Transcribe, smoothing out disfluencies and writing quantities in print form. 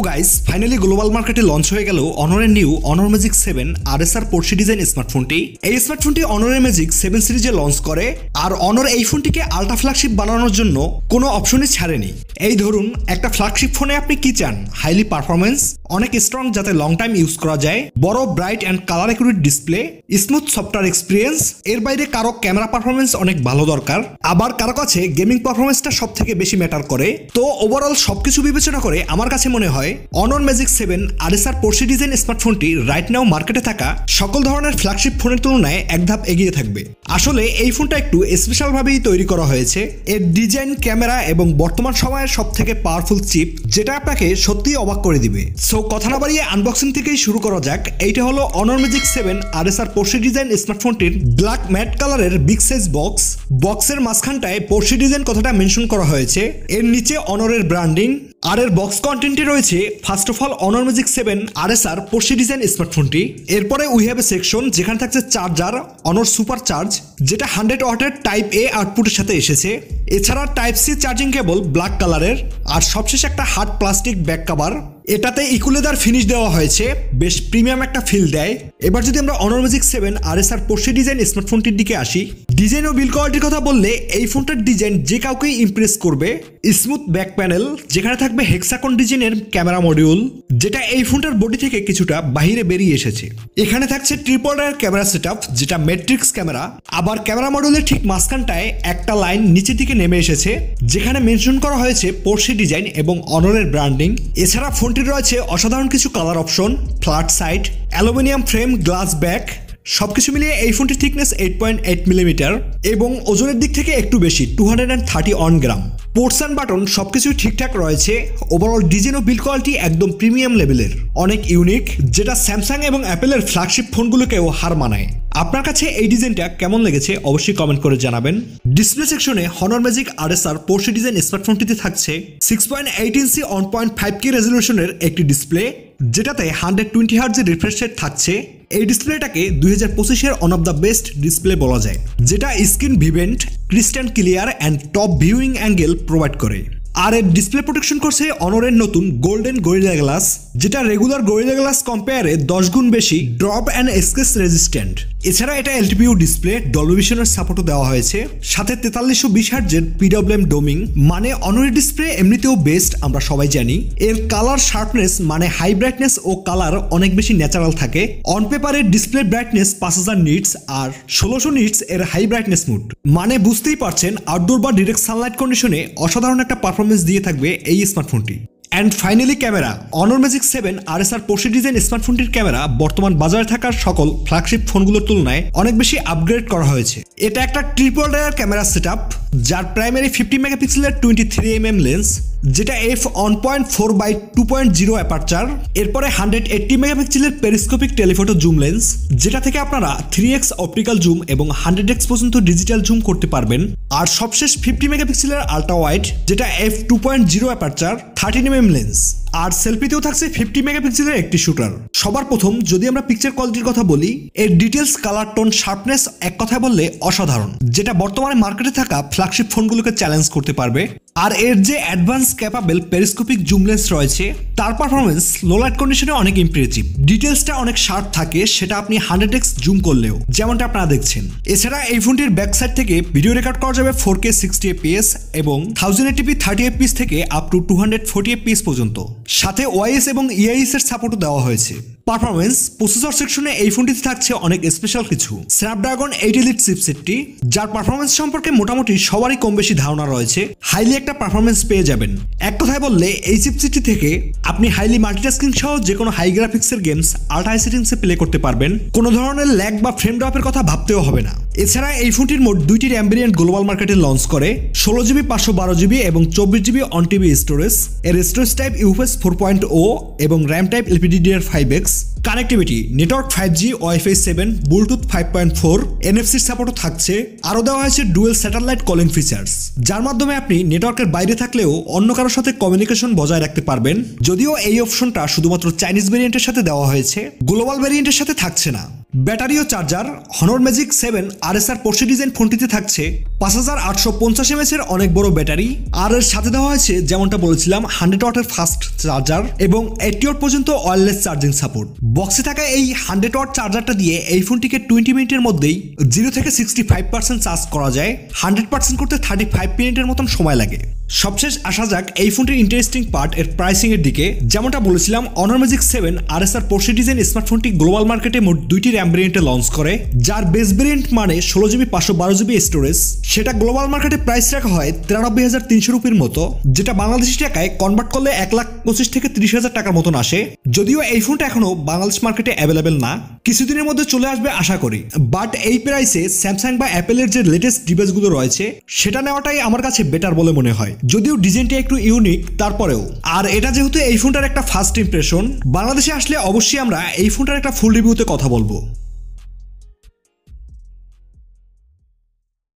Guys finally global মার্কেটে launch হয়ে গেল অনরের new Honor Magic 7 RSR Porsche design স্মার্টফোনটি। এই স্মার্টফোনটি অনরের ম্যাজিক 7 সিরিজে লঞ্চ করে, আর অনর এই ফোনটিকে আলট্রা ফ্ল্যাগশিপ বানানোর জন্য কোনো অপশনই ছাড়েনি। এই ধরুন একটা ফ্ল্যাগশিপ ফোনে আপনি কি চান? হাইলি পারফরমেন্স, অনেক স্ট্রং যাতে লং টাইম ইউজ করা যায়, বড় bright and colour accurate display, smooth software experience. এর বাইরে কারো ক্যামেরা পারফরমেন্স অনেক ভালো দরকার, আবার কারো কাছে গেমিং পারফরমেন্সটা সব থেকে বেশি ম্যাটার করে। তো ওভারঅল সবকিছু বিবেচনা করে আমার কাছে মনে হয় Honor Magic 7 RSR Porsche design স্মার্টফোনটি রাইট নাও মার্কেটে থাকা সকল ধরনের ফ্ল্যাগশিপ ফোনের তুলনায় এক ধাপ এগিয়ে থাকবে। আসলে এই ফোনটা একটু স্পেশাল ভাবেই তৈরি করা হয়েছে। এর ডিজাইন, ক্যামেরা এবং বর্তমান সময়ের সব থেকে পাওয়ারফুল চিপ, যেটা আপনাকে সত্যিই অবাক করে দিবে। সো কথা না বাড়িয়ে আনবক্সিং থেকেই শুরু করা যাক। এইটা হলো Honor Magic 7 RSR Porsche design স্মার্টফোনটির ব্ল্যাক ম্যাট কালারের বিগ সাইজ বক্স। বক্সের মাঝখানটায় পোর্শি ডিজাইন কথাটা মেনশন করা হয়েছে, এর নিচে অনরের ব্র্যান্ডিং, আর এর বক্স কন্টেন্টে রয়েছে first of all Honor Magic 7 RSR Porsche design স্মার্টফোনটি। এরপরে উই হ্যাভ এ সেকশন যেখানে থাকছে চার্জার, অনর সুপার চার্জ, যেটা 100 ওয়াটের টাইপ এ আউটপুটের সাথে এসেছে। এছাড়া type C charging cable black কালারের, আর সবশেষে একটা হার্ড প্লাস্টিক ব্যাক কভার। এটাতে ইকুলেদার ফিনিশ দেওয়া হয়েছে, বেশ প্রিমিয়াম একটা ফিল দেয়। এবার যদি আমরা অনর ম্যাজিক 7 RSR পোর্শি ডিজাইন স্মার্টফোনটির দিকে আসি, ডিজাইন ও বিল্ড কোয়ালিটির কথা বললে এই ফোনটার ডিজাইন যে কাউকেই ইমপ্রেস করবে। স্মুথ ব্যাক প্যানেল, যেখানে থাকবে হেক্সাগন ডিজাইনের ক্যামেরা মডিউল, যেটা এই ফোনটার বডি থেকে কিছুটা বাহিরে বেরিয়ে এসেছে। এখানে থাকছে ট্রিপল এর ক্যামেরা সেটআপ, যেটা ম্যাট্রিক্স ক্যামেরা। আবার ক্যামেরা মডিউলের ঠিক মাঝখানটায় একটা লাইন নিচের দিকে নেমে এসেছে, যেখানে মেনশন করা হয়েছে পোর্শি ডিজাইন এবং অনরের ব্র্যান্ডিং। এছাড়া ফোনটির রয়েছে অসাধারণ কিছু colour option, flat side, aluminium frame, glass back. সবকিছু মিলিয়ে এই ফোনটির থিকনেস 8.8 মিলিমিটার এবং ওজনের দিক থেকে একটু বেশি 231 গ্রাম। পোর্টস অ্যান্ড বাটন সবকিছুই ঠিকঠাক রয়েছে। ওভারঅল ডিজাইন ও বিল্ড কোয়ালিটি একদম প্রিমিয়াম লেভেলের, অনেক ইউনিক, যেটা স্যামসাং এবং অ্যাপেলের ফ্ল্যাগশিপ ফোনগুলোকেও হার মানায়। আপনার কাছে এই ডিজাইনটা কেমন লেগেছে অবশ্যই কমেন্ট করে জানাবেন। ডিসপ্লে সেকশনে অনর ম্যাজিক RSR পোর্শি ডিজাইন স্মার্টফোনটিতে থাকছে 6.8 ইঞ্চি 1.5K রেজলিউশনের একটি ডিসপ্লে, যেটাতে 120 হার্টজের রিফ্রেশ রেট থাকছে। এই ডিসপ্লেটাকে 2025-এর one of the best display বলা যায়, যেটা screen vibrant, crystal clear and top viewing angle provide করে। আর এর ডিসপ্লে প্রোটেকশন করছে অনরের নতুন গোল্ডেন গরিলা গ্লাস, যেটা রেগুলার গরিলা গ্লাস কম্পেয়ারে 10 গুণ বেশি ড্রপ অ্যান্ড স্ক্র্যাচ রেজিস্ট্যান্ট। এছাড়া এটা LTPO ডিসপ্লে, ডলবি ভিশনের সাপোর্টও দেওয়া হয়েছে, সাথে 4320 হার্টজের PWM ডোমিং। মানে অনরের ডিসপ্লে এমনিতেও বেস্ট, আমরা সবাই জানি। এর কালার শার্পনেস মানে হাই ব্রাইটনেস ও কালার অনেক বেশি ন্যাচারাল থাকে। অন পেপারের ডিসপ্লে ব্রাইটনেস 5000 নিটস আর 1600 নিটস এর হাই ব্রাইটনেস মোড। মানে বুঝতেই পারছেন আউটডোর বা ডিরেক্ট সানলাইট কন্ডিশনে অসাধারণ একটা পারফরমেন্স দিয়ে থাকবে এই স্মার্টফোনটি। And finally camera, Honor Magic 7 RSR Porsche design স্মার্টফোনটির ক্যামেরা বর্তমান বাজারে থাকা সকল ফ্ল্যাগশিপ ফোনগুলোর তুলনায় অনেক বেশি আপগ্রেড করা হয়েছে। এটা একটা ট্রিপল রেয়ার ক্যামেরা সেটআপ, যার প্রাইমারি 50 মেগাপিক্সেলের 23mm লেন্স, যেটা f1.4/2.0 অ্যাপারচার। এরপরে 180 মেগাপিক্সেলের পেরিস্কোপিক টেলিফোটো জুম লেন্স, যেটা থেকে আপনারা 3x অপটিক্যাল জুম এবং 100x পর্যন্ত ডিজিটাল জুম করতে পারবেন। আর সবশেষ 50 মেগাপিক্সেলের আল্ট্রা ওয়াইড, যেটা f2.0 অ্যাপারচার, 13mm লেন্স। আর সেলফিতেও থাকছে 50 মেগাপিক্সেলের একটি শুটার। সবার প্রথম যদি আমরা পিকচার কোয়ালিটির কথা বলি, এর ডিটেলস, কালার টোন, শার্পনেস এক কথায় বললে অসাধারণ, যেটা বর্তমানে মার্কেটে থাকা ফ্ল্যাগশিপ ফোনগুলোকে চ্যালেঞ্জ করতে পারবে। আর এর যে advance capable periscopic zoom lens রয়েছে, তার পারফরমেন্স লো লাইট কন্ডিশনে অনেক ইমপ্রেসিভ। ডিটেলসটা অনেক শার্প থাকে, সেটা আপনি 100x জুম করলেও, যেমনটা আপনারা দেখছেন। এছাড়া এই ফোনটির ব্যাক সাইড থেকে ভিডিও রেকর্ড করা যাবে 4K 60fps এবং 1080p 30fps থেকে আপ টু 240fps পর্যন্ত। সাথে OIS এবং EIS এর সাপোর্টও দেওয়া হয়েছে। পারফরমেন্স, প্রসেসর সেকশনে এই ফোনটিতে থাকছে অনেক স্পেশাল কিছু। স্ন্যাপড্রাগন 8 এলিট চিপসেটটি, যার পারফরমেন্স সম্পর্কে মোটামুটি সবারই কম বেশি ধারণা রয়েছে। হাইলি একটা পারফরমেন্স পেয়ে যাবেন। এক কথায় বললে এই চিপসেটটি থেকে আপনি হাইলি মাল্টিটাস্কিং সহ যে কোনো হাই গ্রাফিক্সের গেমস আল্ট্রা হাই সেটিংসে প্লে করতে পারবেন। কোনো ধরনের ল্যাগ বা ফ্রেম ড্রপের কথা ভাবতেও হবে না। এছাড়া এই ফোনটির মোট 2টি র্যাম ভেরিয়েন্ট গ্লোবাল মার্কেটে লঞ্চ করে, 16GB 512GB এবং 24GB অন-টিবি স্টোরেজ। এর স্টোরেজ টাইপ UFS 4.0 এবং RAM type LPDDR5X। Connectivity, network 5G, Wi-Fi 7, Bluetooth 5.4, NFC সাপোর্টও থাকছে। আরও দেওয়া হয়েছে ডুয়েল স্যাটেলাইট কলিং ফিচার্স, যার মাধ্যমে আপনি নেটওয়ার্কের বাইরে থাকলেও অন্য কারোর সাথে কমিউনিকেশন বজায় রাখতে পারবেন। যদিও এই অপশনটা শুধুমাত্র চাইনিজ ভেরিয়েন্টের সাথে দেওয়া হয়েছে, গ্লোবাল ভেরিয়েন্টের সাথে থাকছে না। ব্যাটারি ও charger Honor Magic 7 RSR Porsche design ফোনটিতে থাকছে 5850 mAh এর অনেক বড় ব্যাটারি, আর এর সাথে দেওয়া হয়েছে যেমনটা বলেছিলাম 100 ওয়াটের ফাস্ট চার্জার এবং 80 ওয়াট পর্যন্ত ওয়্যারলেস চার্জিং সাপোর্ট। বক্সে থাকা এই 100 ওয়াট চার্জারটা দিয়ে এই ফোনটিকে 20 মিনিটের মধ্যেই 0 থেকে 65% চার্জ করা যায়। 100% করতে 35 মিনিটের মতন সময় লাগে। সবশেষ আসা যাক এই ফোনটির ইন্টারেস্টিং পার্ট এর প্রাইসিং এর দিকে। যেমনটা বলেছিলাম Honor Magic 7 RSR Porsche design স্মার্টফোনটি গ্লোবাল মার্কেটে মোট 2টি র্যাম ভেরিয়েন্টে লঞ্চ করে, যার বেস ভেরিয়েন্ট মানে 16GB 512GB স্টোরেজ। সেটা গ্লোবাল মার্কেটে প্রাইস রাখা হয় 93,300 রুপির মতো, যেটা বাংলাদেশি টাকায় কনভার্ট করলে 1,25,000 থেকে 30,000 টাকার মতন আসে। যদিও এই ফোনটা এখনো বাংলাদেশ মার্কেটে অ্যাভেলেবেল না, কিছুদিনের মধ্যে চলে আসবে আশা করি। বাট এই প্রাইসে স্যামসাং বা অ্যাপেলের যে লেটেস্ট ডিভাইসগুলো রয়েছে সেটা নেওয়াটাই আমার কাছে বেটার বলে মনে হয়, যদিও ডিজাইনটা একটু ইউনিক তারপরেও। আর এটা যেহেতু এই ফোনটার একটা ফার্স্ট ইমপ্রেশন, বাংলাদেশে আসলে অবশ্যই আমরা এই ফোনটার একটা ফুল রিভিউতে কথা বলবো।